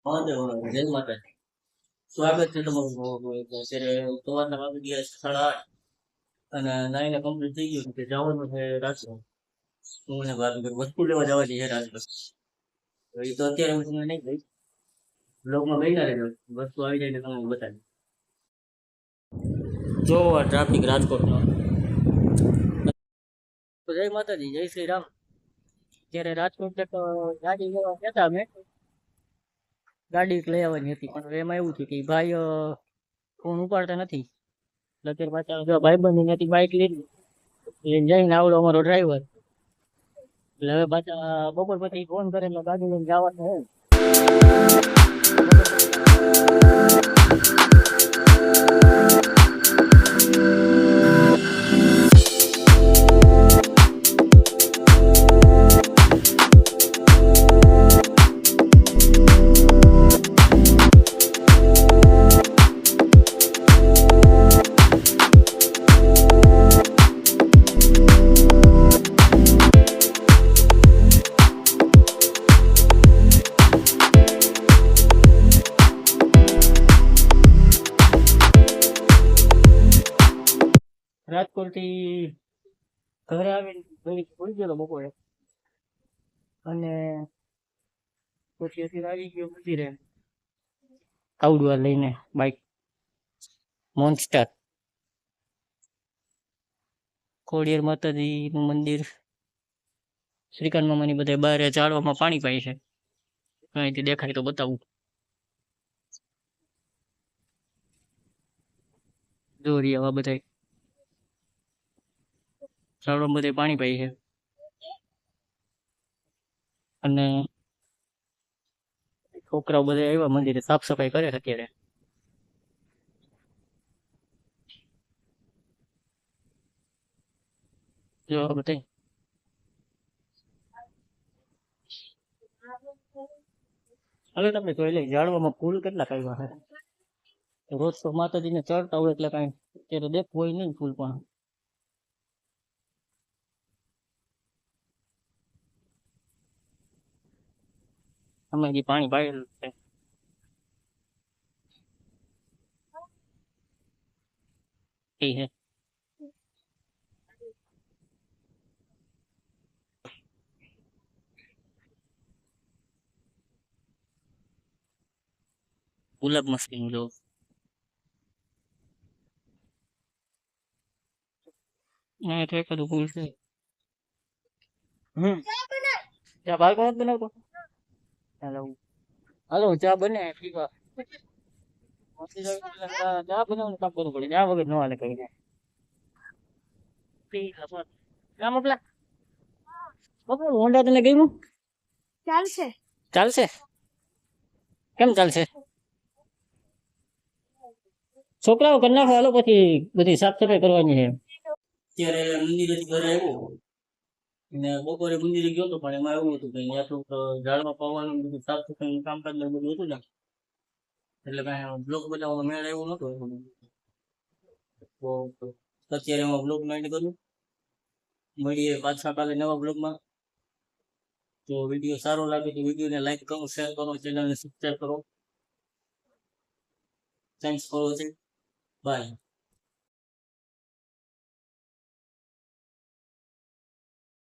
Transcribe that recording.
જય માતાજી. સ્વાગત છે તમારું અત્યારે સવારના વાગી ગયા 8:30 અને નાઈને કમ્પ્લીટ થઈ ગયું કે જવાનું છે રાજકોટ. હું ને ભાભી વસ્તુ લેવા જવાની છે રાજકોટ. તો એ તો અત્યારે હું તમને નહીં કહીશ. બ્લોગમાં બન્યા રહેજો. વસ્તુ આવી જાય એટલે તમને બતાવી. જો આ ટ્રાફિક રાજકોટનો. તો જય માતાજી, જય શ્રી રામ. ત્યારે રાજકોટ તો ગાડી લેવા ગયા અમે. ગાડી લઈ આવવાની હતી પણ એમાં એવું થયું કે ભાઈ ફોન ઉપાડતા નથી. એટલે અત્યારે પાછા ભાઈ બંધ ત્યાંથી બાઇક લઈને જઈને આવડો અમારો ડ્રાઈવર. એટલે હવે પાછા બપોર પછી ફોન કરે એટલે ગાડી લઈને જવાનું હોય. રાજકોટ થી ઘરે આવીને ભૂલી ગયો બપોરે અને પછી અત્યારે આવી ગયો મંદિરે આવડવા લઈને બાઇક મોન્સ્ટર. ખોડિયાર માતાજી નું મંદિર, શ્રીકાંત મામાની બધા બહાર ઝાડવામાં પાણી પાય છે. અહીંથી દેખાય તો બતાવું. દોરી આવા બધા ઝાડવામાં બધે પાણી પાય છે અને છોકરાઓ બધા આવ્યા મંદિરે સાફ સફાઈ કરે છે અત્યારે. જો બધા હવે તમે જોઈ લે ઝાડવામાં ફૂલ કેટલા આવ્યા છે. રોજ તો માતાજીને ચડતા હોય એટલે કઈ અત્યારે દેખવું હોય નહીં ફૂલ પણ. અમે હજી પાણી પાયેલું છે. એ હે ગુલાબ મસ્તી નું જો તો એકાદું ફૂલ છે. ચા બાળકો નથી બનાવતો. હાલો હાલો ચા બને પીવા. ચા બનાવવાનું કામ કરવું પડે. ચા વગર ન હાલે કઈ ને. હોન્ડા તને ગયું? ચાલશે ચાલશે. કેમ ચાલશે? છોકરાઓ કરી નાખો હાલો પછી બધી સાફ સફાઈ કરવાની છે. અત્યારે મંદિરેથી ઘરે આવ્યો ને બપોરે મંદિરે ગયો હતો પણ એમાં એવું હતું કે અહીંયા થોડુંક ઝાડમાં પાવાનું બધું સાફ સફાઈ કામકાજ ને બધું હતું ને એટલે કઈ બ્લોગ બનાવવાનો મેળ આવ્યો નતો. તો અત્યારે એમાં બ્લોગ નાઇટ કરું. મળીએ પાછા કાલે નવા બ્લોગમાં. તો વિડીયો સારો લાગે તો વિડીયોને લાઈક કરો, શેર કરો, ચેનલને સબસ્ક્રાઈબ કરો. Thanks for watching. બાય.